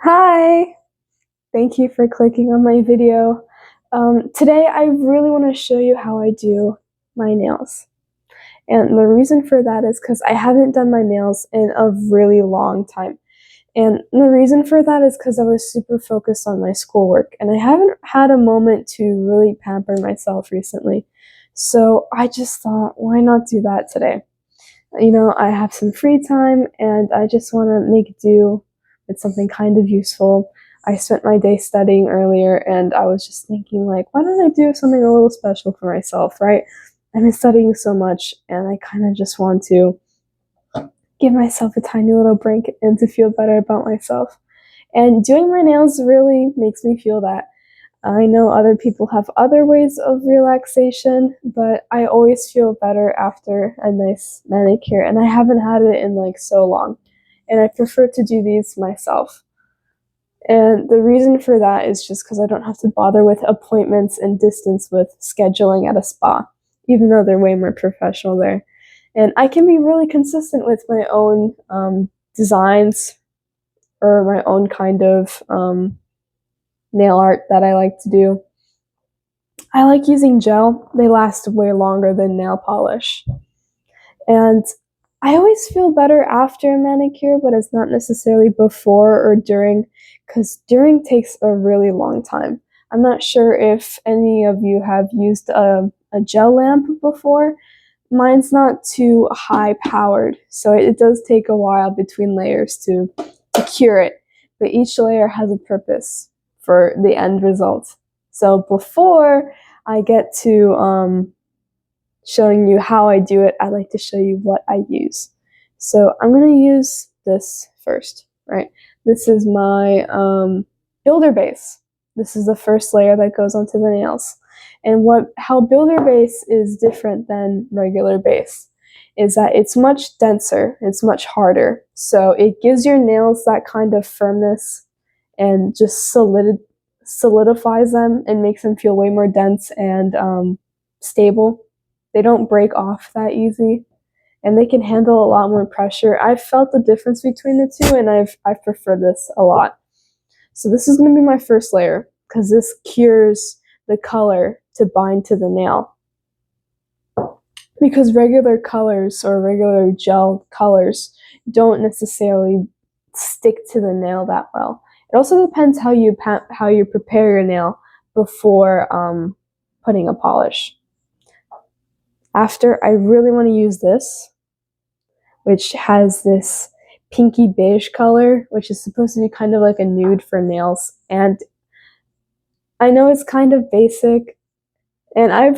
Hi! Thank you for clicking on my video. Today I really want to show you how I do my nails. And the reason for that is because I haven't done my nails in a really long time. And the reason for that is because I was super focused on my schoolwork and I haven't had a moment to really pamper myself recently. So I just thought, why not do that today? I have some free time and I just want to make do with something kind of useful. I spent my day studying earlier and I was just thinking, like, why don't I do something a little special for myself, right? I've been studying so much and I kind of just want to give myself a tiny little break and to feel better about myself. And doing my nails really makes me feel that. I know other people have other ways of relaxation, but I always feel better after a nice manicure, and I haven't had it in like so long. And I prefer to do these myself. And the reason for that is just because I don't have to bother with appointments and distance with scheduling at a spa, even though they're way more professional there. And I can be really consistent with my own designs or my own kind of nail art that I like to do. I like using gel. They last way longer than nail polish. And I always feel better after a manicure, but it's not necessarily before or during, because during takes a really long time. I'm not sure if any of you have used a gel lamp before. Mine's not too high powered, so it does take a while between layers to cure it. But each layer has a purpose for the end result. So before I get to showing you how I do it, I like to show you what I use. So I'm going to use this first, right? This is my builder base. This is the first layer that goes onto the nails. And how builder base is different than regular base is that it's much denser, it's much harder. So it gives your nails that kind of firmness and just solidifies them and makes them feel way more dense and stable. They don't break off that easy, and they can handle a lot more pressure. I've felt the difference between the two, and I've preferred this a lot. So this is going to be my first layer because this cures the color to bind to the nail. Because regular colors or regular gel colors don't necessarily stick to the nail that well. It also depends how you prepare your nail before putting a polish. After, I really want to use this, which has this pinky beige color, which is supposed to be kind of like a nude for nails. And I know it's kind of basic, and I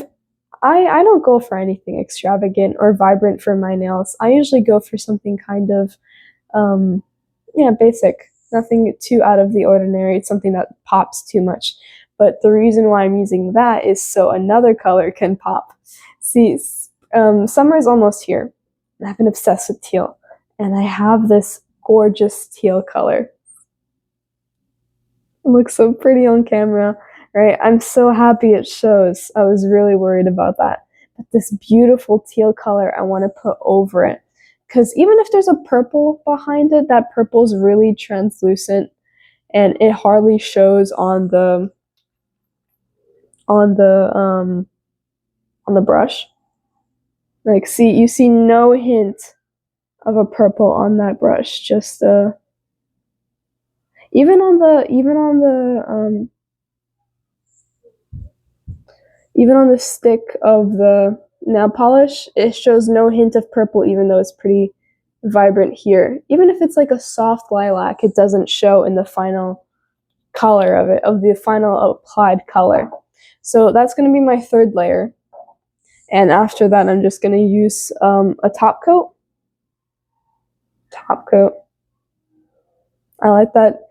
don't go for anything extravagant or vibrant for my nails. I usually go for something kind of basic, nothing too out of the ordinary. It's something that pops too much. But the reason why I'm using that is so another color can pop. See, summer is almost here. I've been obsessed with teal, and I have this gorgeous teal color. It looks so pretty on camera, right? I'm so happy it shows. I was really worried about that. But this beautiful teal color I want to put over it. Because even if there's a purple behind it, that purple is really translucent and it hardly shows on the brush. Like, see, you see no hint of a purple on that brush. Just even on the stick of the nail polish, it shows no hint of purple, even though it's pretty vibrant here. Even if it's like a soft lilac, it doesn't show in the final color of the final applied color. So that's going to be my third layer. And after that, I'm just going to use a top coat. I like that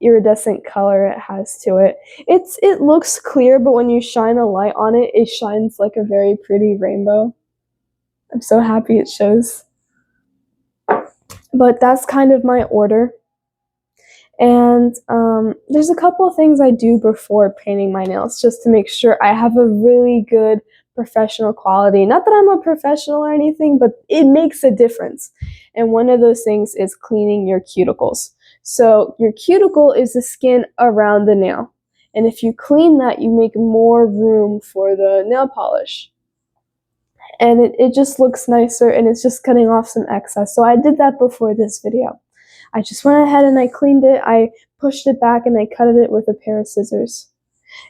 iridescent color it has to it. It looks clear, but when you shine a light on it, it shines like a very pretty rainbow. I'm so happy it shows. But that's kind of my order. And there's a couple of things I do before painting my nails just to make sure I have a really good professional quality. Not that I'm a professional or anything, but it makes a difference. And one of those things is cleaning your cuticles. So your cuticle is the skin around the nail. And if you clean that, you make more room for the nail polish. And it just looks nicer, and it's just cutting off some excess. So I did that before this video. I just went ahead and I cleaned it. I pushed it back and I cut it with a pair of scissors.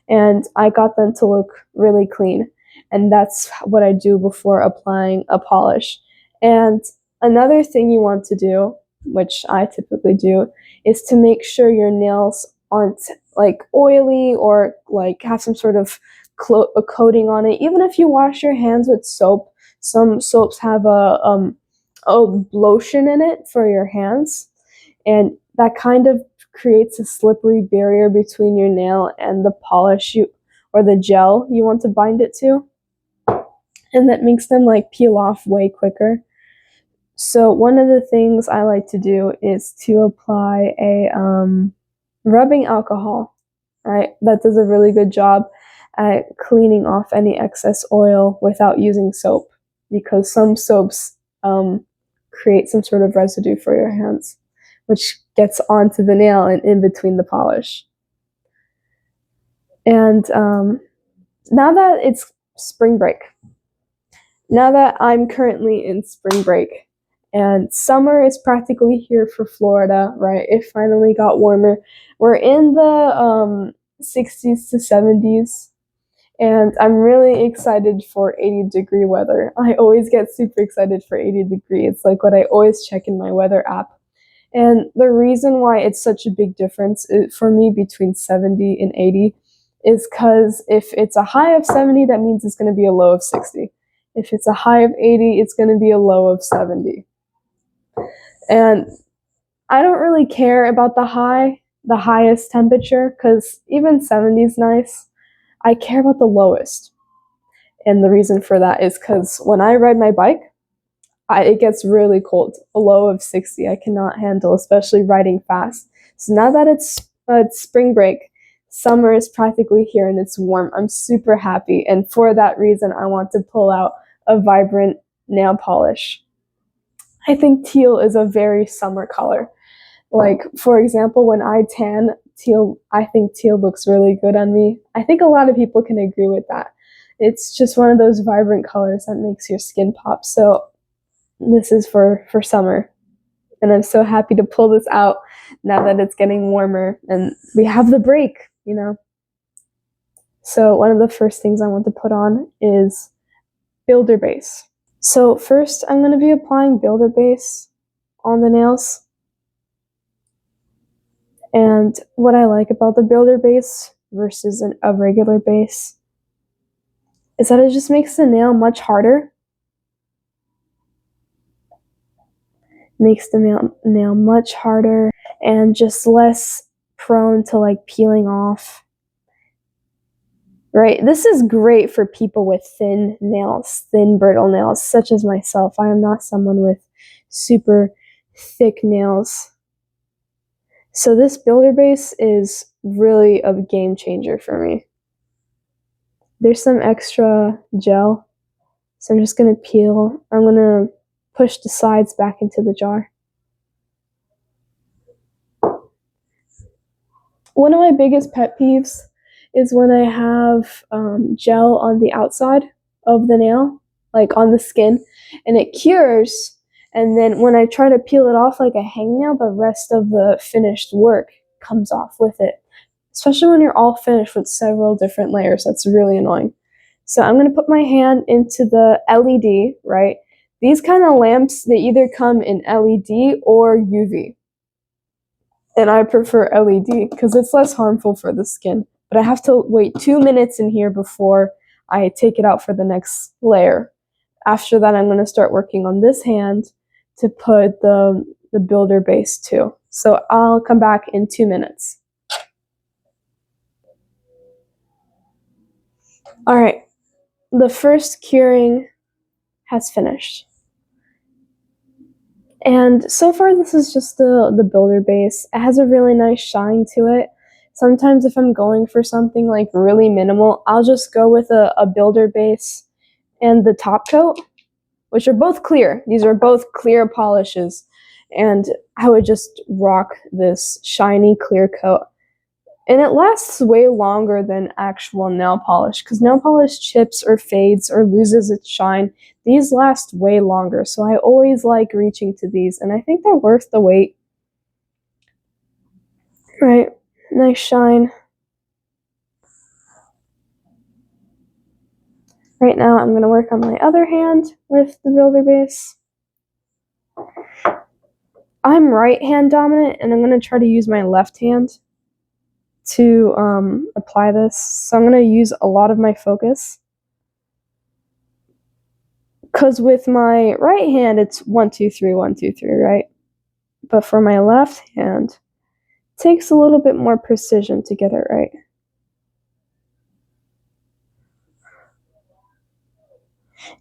And I got them to look really clean. And that's what I do before applying a polish. And another thing you want to do, which I typically do, is to make sure your nails aren't like oily or like have some sort of a coating on it. Even if you wash your hands with soap, some soaps have a lotion in it for your hands, and that kind of creates a slippery barrier between your nail and the polish or the gel you want to bind it to, and that makes them like peel off way quicker. So one of the things I like to do is to apply a rubbing alcohol, right? That does a really good job at cleaning off any excess oil without using soap, because some soaps create some sort of residue for your hands, which gets onto the nail and in between the polish. And now that it's spring break, now that I'm currently in spring break, and summer is practically here for Florida, right? It finally got warmer. We're in the 60s to 70s, and I'm really excited for 80-degree weather. I always get super excited for 80 degrees. It's like what I always check in my weather app. And the reason why it's such a big difference for me between 70 and 80 is because if it's a high of 70, that means it's going to be a low of 60. If it's a high of 80, it's going to be a low of 70. And I don't really care about the highest temperature, because even 70 is nice. I care about the lowest. And the reason for that is because when I ride my bike, it gets really cold. A low of 60 I cannot handle, especially riding fast. So now that it's spring break, summer is practically here and it's warm, I'm super happy. And for that reason, I want to pull out a vibrant nail polish. I think teal is a very summer color. Like, for example, when I tan, I think teal looks really good on me. I think a lot of people can agree with that. It's just one of those vibrant colors that makes your skin pop. So this is for summer. And I'm so happy to pull this out now that it's getting warmer and we have the break, you know. So one of the first things I want to put on is Builder Base. So first I'm going to be applying Builder Base on the nails. And what I like about the Builder Base versus a regular base is that it just makes the nail much harder. Makes the nail much harder and just less prone to like peeling off. Right? This is great for people with thin nails, thin brittle nails, such as myself. I am not someone with super thick nails. So this Builder Base is really a game changer for me. There's some extra gel, so I'm just going to peel. I'm going to push the sides back into the jar. One of my biggest pet peeves is when I have gel on the outside of the nail, like on the skin, and it cures, and then when I try to peel it off like a hangnail, the rest of the finished work comes off with it. Especially when you're all finished with several different layers. That's really annoying. So I'm going to put my hand into the LED, right? These kind of lamps, they either come in LED or UV. And I prefer LED because it's less harmful for the skin. But I have to wait 2 minutes in here before I take it out for the next layer. After that, I'm going to start working on this hand to put the Builder Base too. So I'll come back in 2 minutes. All right, the first curing has finished. And so far, this is just the Builder Base. It has a really nice shine to it. Sometimes if I'm going for something like really minimal, I'll just go with a Builder Base and the top coat, which are both clear. These are both clear polishes. and I would just rock this shiny clear coat. And it lasts way longer than actual nail polish, because nail polish chips or fades or loses its shine. These last way longer, so I always like reaching to these, and I think they're worth the wait. Right, nice shine. Right now I'm going to work on my other hand with the builder base. I'm right hand dominant, and I'm going to try to use my left hand to apply this. So I'm going to use a lot of my focus, because with my right hand it's 1 2 3 1 2 3, right? But for my left hand, it takes a little bit more precision to get it right.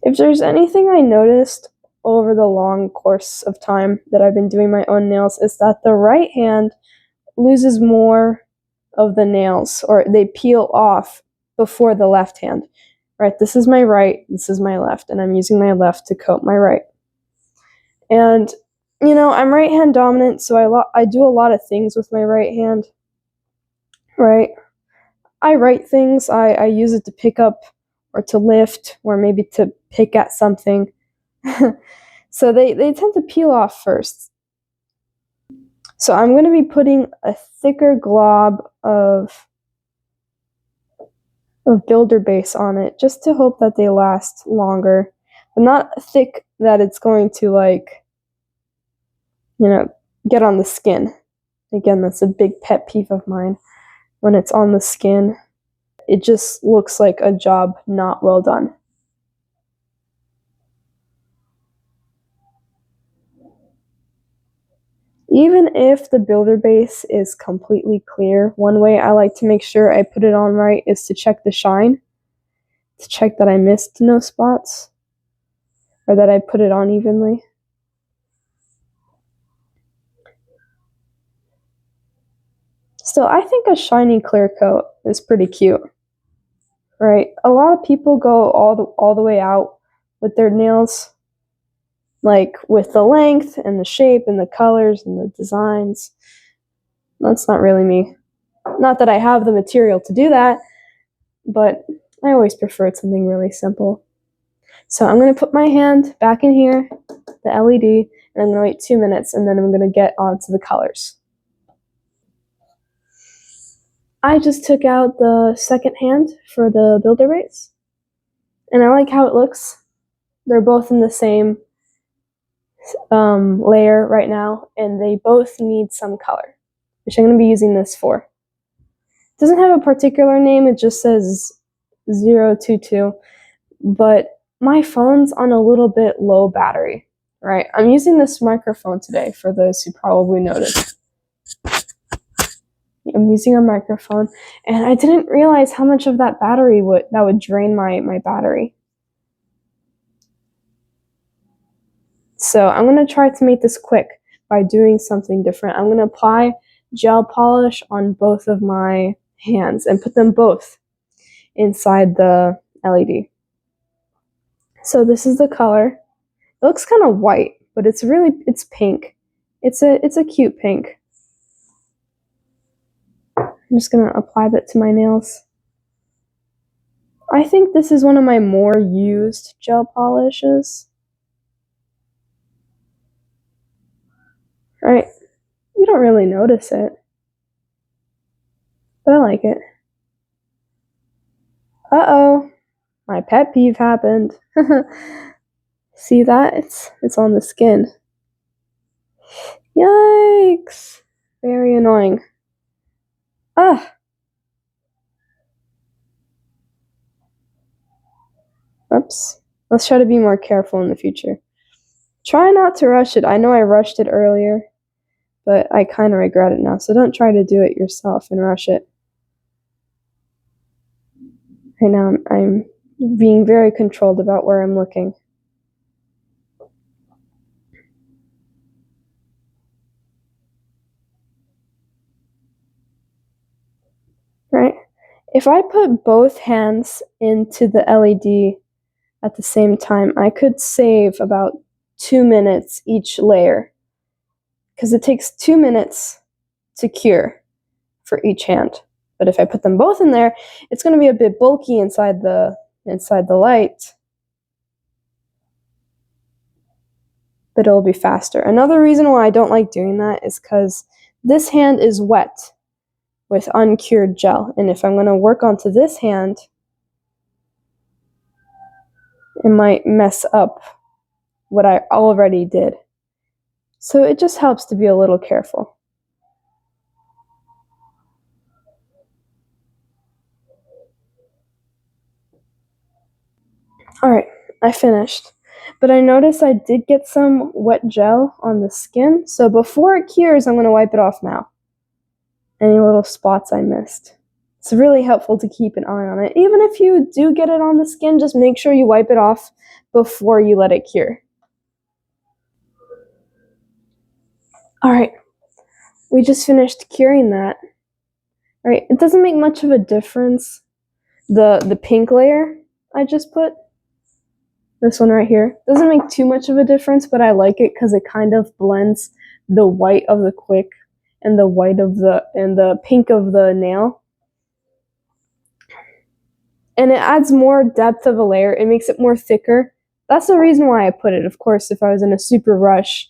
If there's anything I noticed over the long course of time that I've been doing my own nails, is that the right hand loses more of the nails, or they peel off before the left hand. Right, this is my right, this is my left, and I'm using my left to coat my right. And, you know, I'm right hand dominant, so I do a lot of things with my right hand, right? I write things, I use it to pick up or to lift, or maybe to pick at something. So they tend to peel off first. So I'm going to be putting a thicker glob of builder base on it, just to hope that they last longer, but not thick that it's going to, like, you know, get on the skin. Again, that's a big pet peeve of mine. When it's on the skin, it just looks like a job not well done. Even if the builder base is completely clear, one way I like to make sure I put it on right is to check the shine, to check that I missed no spots, or that I put it on evenly. Still, I think a shiny clear coat is pretty cute, right? A lot of people go all the way out with their nails, like with the length and the shape and the colors and the designs. That's not really me. Not that I have the material to do that, but I always preferred something really simple. So I'm going to put my hand back in here, the LED, and I'm going to wait 2 minutes, and then I'm going to get onto the colors. I just took out the second hand for the builder base, and I like how it looks. They're both in the same layer right now, and they both need some color, which I'm going to be using this for. It doesn't have a particular name, it just says 022, but my phone's on a little bit low battery, right? I'm using this microphone today, for those who probably noticed. I'm using a microphone, and I didn't realize how much of that battery would drain my battery. So I'm going to try to make this quick by doing something different. I'm going to apply gel polish on both of my hands and put them both inside the LED. So this is the color. It looks kind of white, but it's pink. It's a cute pink. I'm just going to apply that to my nails. I think this is one of my more used gel polishes. Right? You don't really notice it, but I like it. Uh-oh, my pet peeve happened. See that? It's on the skin. Yikes! Very annoying. Ah! Oops. Let's try to be more careful in the future. Try not to rush it. I know I rushed it earlier, but I kind of regret it now, so don't try to do it yourself and rush it. Right now, I'm being very controlled about where I'm looking. Right? If I put both hands into the LED at the same time, I could save about 2 minutes each layer. because it takes 2 minutes to cure for each hand. But if I put them both in there, it's going to be a bit bulky inside the light, but it'll be faster. Another reason why I don't like doing that is because this hand is wet with uncured gel, and if I'm going to work onto this hand, it might mess up what I already did. So it just helps to be a little careful. Alright, I finished. But I noticed I did get some wet gel on the skin, so before it cures, I'm going to wipe it off now. Any little spots I missed. It's really helpful to keep an eye on it. Even if you do get it on the skin, just make sure you wipe it off before you let it cure. Alright, we just finished curing that. Right, it doesn't make much of a difference, the pink layer I just put. This one right here doesn't make too much of a difference, but I like it because it kind of blends the white of the quick and the white of the pink of the nail, and it adds more depth of a layer. It makes it more thicker. That's the reason why I put it. Of course, if I was in a super rush,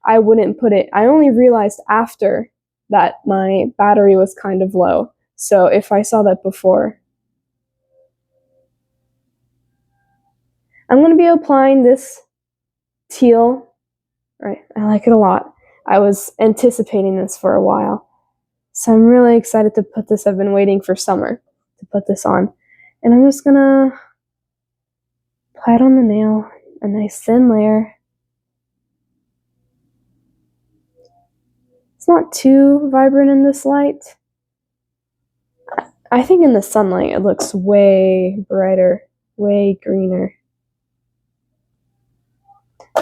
I wouldn't put it. I only realized after that my battery was kind of low. So if I saw that before, I'm going to be applying this teal. Right, I like it a lot. I was anticipating this for a while. So I'm really excited to put this. I've been waiting for summer to put this on. And I'm just going to apply it on the nail, a nice thin layer. It's not too vibrant in this light. I think in the sunlight it looks way brighter, way greener.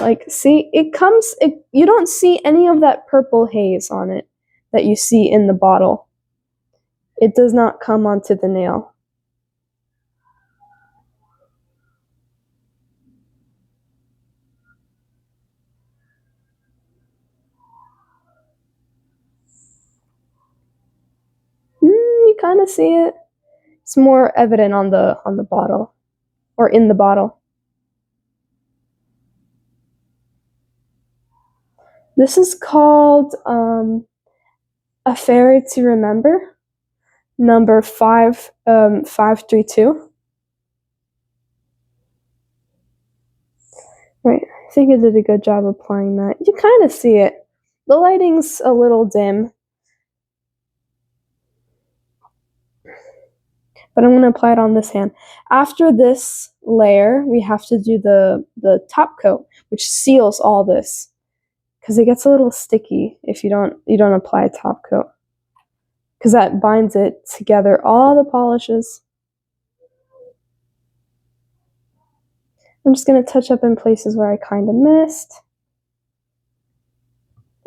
Like, see, you don't see any of that purple haze on it that you see in the bottle. It does not come onto the nail. You kind of see it. It's more evident on the bottle, or in the bottle. This is called A Fairy to Remember, number 532. Right, I think I did a good job applying that. You kind of see it. The lighting's a little dim, but I'm going to apply it on this hand. After this layer, we have to do the top coat, which seals all this, because it gets a little sticky if you don't apply a top coat, because that binds it together, all the polishes. I'm just going to touch up in places where I kind of missed,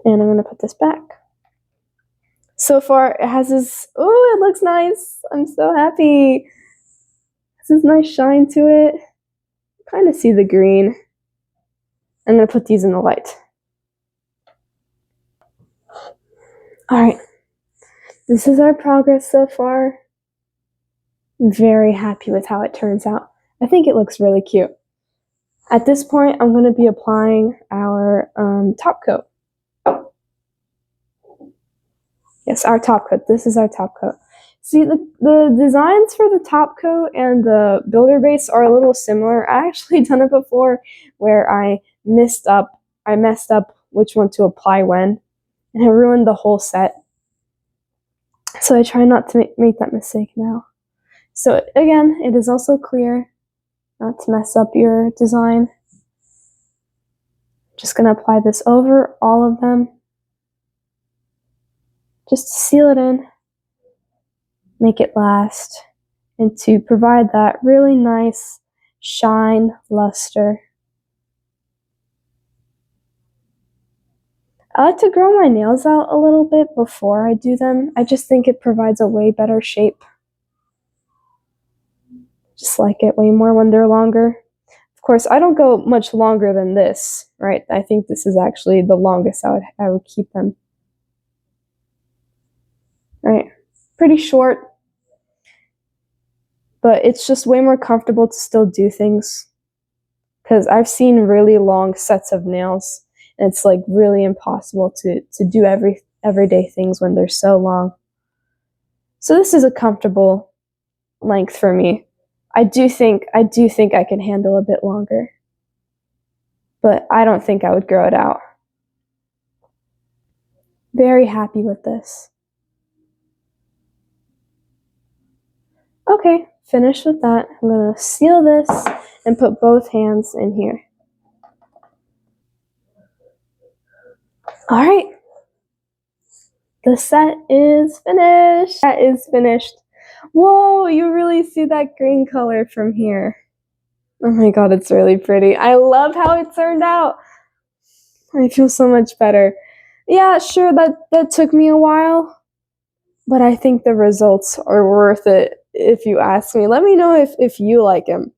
and I'm going to put this back. So far, it has this, oh, it looks nice. I'm so happy. It has this nice shine to it. Kind of see the green. I'm going to put these in the light. Alright, this is our progress so far. I'm very happy with how it turns out. I think it looks really cute. At this point, I'm going to be applying our top coat. Yes, our top coat. This is our top coat. See, the designs for the top coat and the builder base are a little similar. I actually done it before where I messed up which one to apply when, and I ruined the whole set. So I try not to make that mistake now. So again, it is also clear, not to mess up your design. Just going to apply this over all of them, just to seal it in, make it last, and to provide that really nice shine, luster. I like to grow my nails out a little bit before I do them. I just think it provides a way better shape. Just like it way more when they're longer. Of course, I don't go much longer than this, right? I think this is actually the longest I would keep them. Right? Pretty short, but it's just way more comfortable to still do things. Because I've seen really long sets of nails, and it's like really impossible to do everyday things when they're so long. So this is a comfortable length for me. I do think I can handle a bit longer, but I don't think I would grow it out. Very happy with this. Okay, finished with that. I'm gonna seal this and put both hands in here. All right, the set is finished. That is finished. Whoa, you really see that green color from here. Oh my god, it's really pretty. I love how it turned out. I feel so much better. Yeah, sure, that took me a while, but I think the results are worth it if you ask me. Let me know if you like them.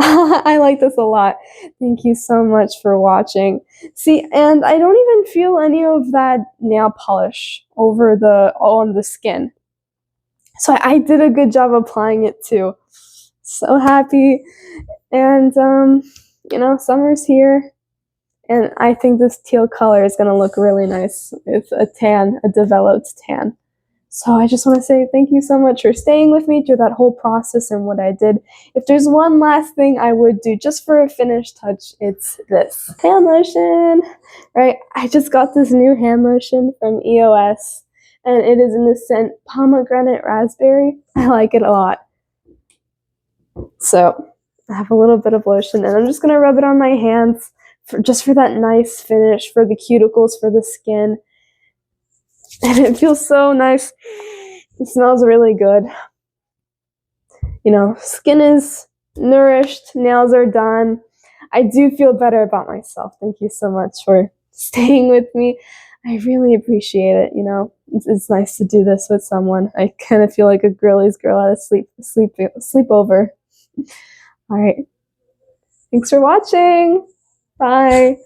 I like this a lot. Thank you so much for watching. See, and I don't even feel any of that nail polish on the skin. So I did a good job applying it too. So happy. And you know, summer's here. And I think this teal color is going to look really nice with a developed tan. So I just want to say thank you so much for staying with me through that whole process and what I did. If there's one last thing I would do just for a finished touch, it's this. Hand lotion, right? I just got this new hand lotion from EOS, and it is in the scent pomegranate raspberry. I like it a lot. So I have a little bit of lotion, and I'm just going to rub it on my hands just for that nice finish, for the cuticles, for the skin. And it feels so nice. It smells really good. You know, skin is nourished, nails are done. I do feel better about myself. Thank you so much for staying with me. I really appreciate it. You know, it's nice to do this with someone. I kind of feel like a girly's girl at a sleepover. All right. Thanks for watching. Bye.